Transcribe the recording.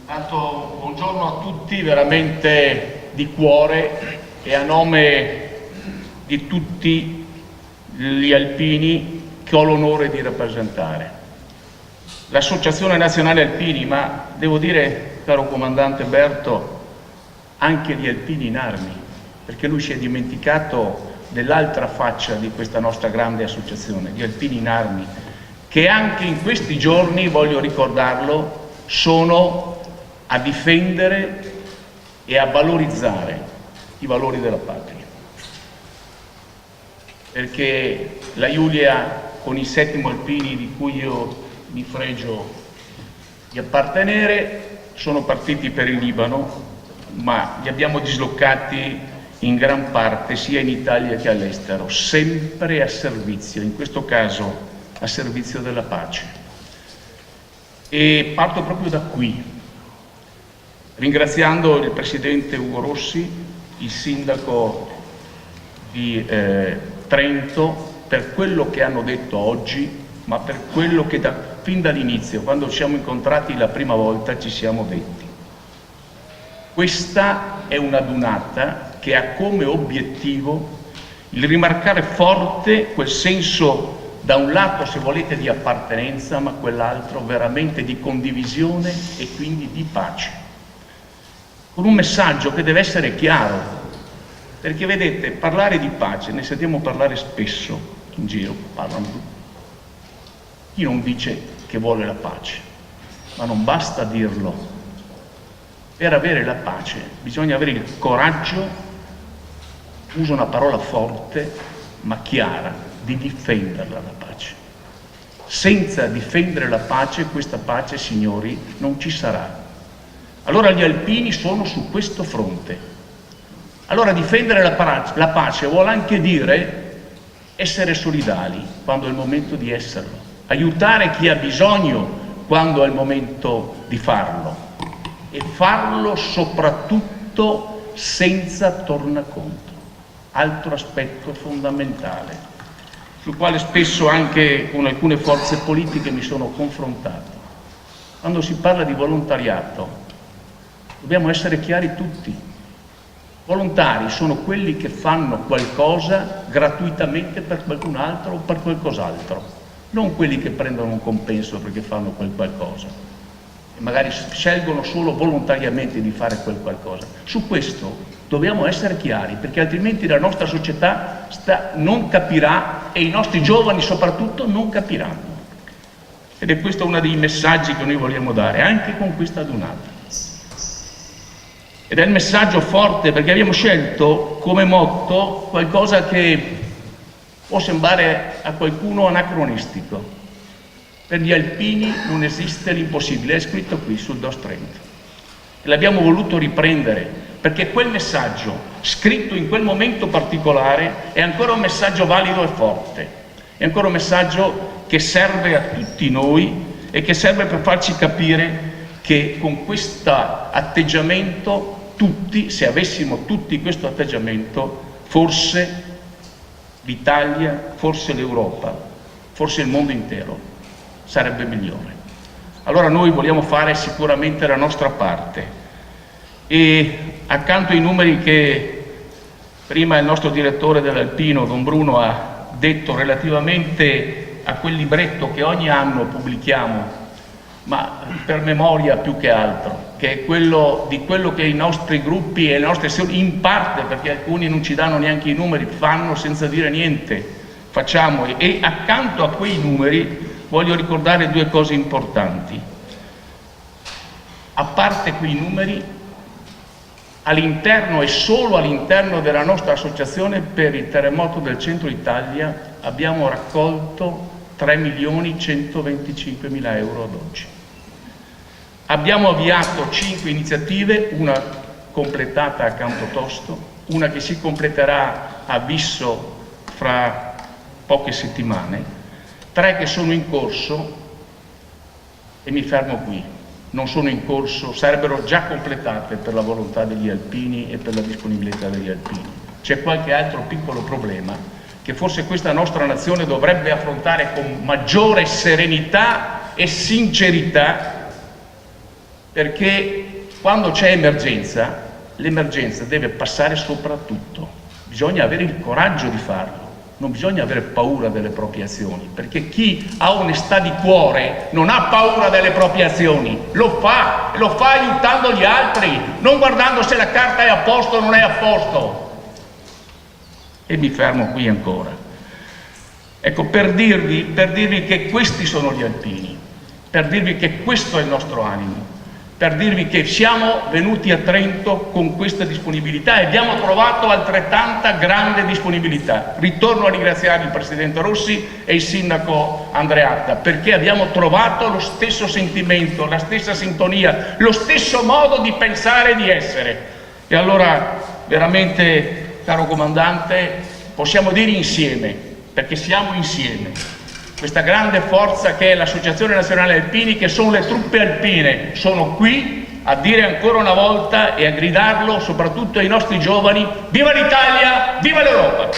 Tanto buongiorno a tutti, veramente di cuore e a nome di tutti gli alpini che ho l'onore di rappresentare. L'Associazione Nazionale Alpini, ma devo dire, caro comandante Berto, anche gli alpini in armi, perché lui si è dimenticato dell'altra faccia di questa nostra grande associazione, gli alpini in armi, che anche in questi giorni, voglio ricordarlo, sono a difendere e a valorizzare i valori della patria. Perché la Giulia, con i 7 alpini di cui io mi fregio di appartenere, sono partiti per il Libano, ma li abbiamo dislocati in gran parte sia in Italia che all'estero, sempre a servizio, in questo caso a servizio della pace. E parto proprio da qui, ringraziando il Presidente Ugo Rossi, il Sindaco di Trento, per quello che hanno detto oggi, ma per quello che fin dall'inizio, quando ci siamo incontrati la prima volta, ci siamo detti. Questa è una dunata che ha come obiettivo il rimarcare forte quel senso, da un lato, se volete, di appartenenza, ma quell'altro veramente di condivisione e quindi di pace. Con un messaggio che deve essere chiaro, perché vedete, parlare di pace, ne sentiamo parlare spesso in giro, parlano tutti. Chi non dice che vuole la pace? Ma non basta dirlo. Per avere la pace bisogna avere il coraggio, uso una parola forte ma chiara, di difenderla la pace. Senza difendere la pace, questa pace, signori, non ci sarà. Allora gli alpini sono su questo fronte. Allora difendere la pace vuole anche dire essere solidali quando è il momento di esserlo, aiutare chi ha bisogno quando è il momento di farlo e farlo soprattutto senza tornaconto. Altro aspetto fondamentale, sul quale spesso anche con alcune forze politiche mi sono confrontato. Quando si parla di volontariato, dobbiamo essere chiari tutti. Volontari sono quelli che fanno qualcosa gratuitamente per qualcun altro o per qualcos'altro, non quelli che prendono un compenso perché fanno quel qualcosa e magari scelgono solo volontariamente di fare quel qualcosa. Su questo dobbiamo essere chiari, perché altrimenti la nostra società non capirà e i nostri giovani soprattutto non capiranno. Ed è questo uno dei messaggi che noi vogliamo dare anche con questa adunata. Ed è il messaggio forte, perché abbiamo scelto come motto qualcosa che può sembrare a qualcuno anacronistico. Per gli alpini non esiste l'impossibile, è scritto qui sul DOS Trento. E l'abbiamo voluto riprendere, perché quel messaggio, scritto in quel momento particolare, è ancora un messaggio valido e forte. È ancora un messaggio che serve a tutti noi e che serve per farci capire che con questo atteggiamento tutti, se avessimo tutti questo atteggiamento, forse l'Italia, forse l'Europa, forse il mondo intero sarebbe migliore. Allora noi vogliamo fare sicuramente la nostra parte e accanto ai numeri che prima il nostro direttore dell'Alpino, Don Bruno, ha detto relativamente a quel libretto che ogni anno pubblichiamo, ma per memoria più che altro, che è quello che i nostri gruppi e le nostre sezioni, in parte, perché alcuni non ci danno neanche i numeri, fanno senza dire niente, facciamo, e accanto a quei numeri voglio ricordare 2 cose importanti. A parte quei numeri, all'interno e solo all'interno della nostra associazione per il terremoto del centro Italia abbiamo raccolto 3.125.000 euro ad oggi. Abbiamo avviato 5 iniziative, una completata a Campotosto, una che si completerà a Visso fra poche settimane, 3 che sono in corso e mi fermo qui. Non sono in corso, sarebbero già completate per la volontà degli alpini e per la disponibilità degli alpini. C'è qualche altro piccolo problema che forse questa nostra nazione dovrebbe affrontare con maggiore serenità e sincerità perché quando c'è emergenza, l'emergenza deve passare sopra tutto, bisogna avere il coraggio di farlo. Non bisogna avere paura delle proprie azioni, perché chi ha onestà di cuore non ha paura delle proprie azioni, lo fa aiutando gli altri, non guardando se la carta è a posto o non è a posto. E mi fermo qui ancora. Ecco, per dirvi che questi sono gli alpini, per dirvi che questo è il nostro animo, per dirvi che siamo venuti a Trento con questa disponibilità e abbiamo trovato altrettanta grande disponibilità. Ritorno a ringraziare il Presidente Rossi e il Sindaco Andreatta, perché abbiamo trovato lo stesso sentimento, la stessa sintonia, lo stesso modo di pensare e di essere. E allora, veramente, caro Comandante, possiamo dire insieme, perché siamo insieme, questa grande forza che è l'Associazione Nazionale Alpini, che sono le truppe alpine, sono qui a dire ancora una volta e a gridarlo soprattutto ai nostri giovani: viva l'Italia, viva l'Europa!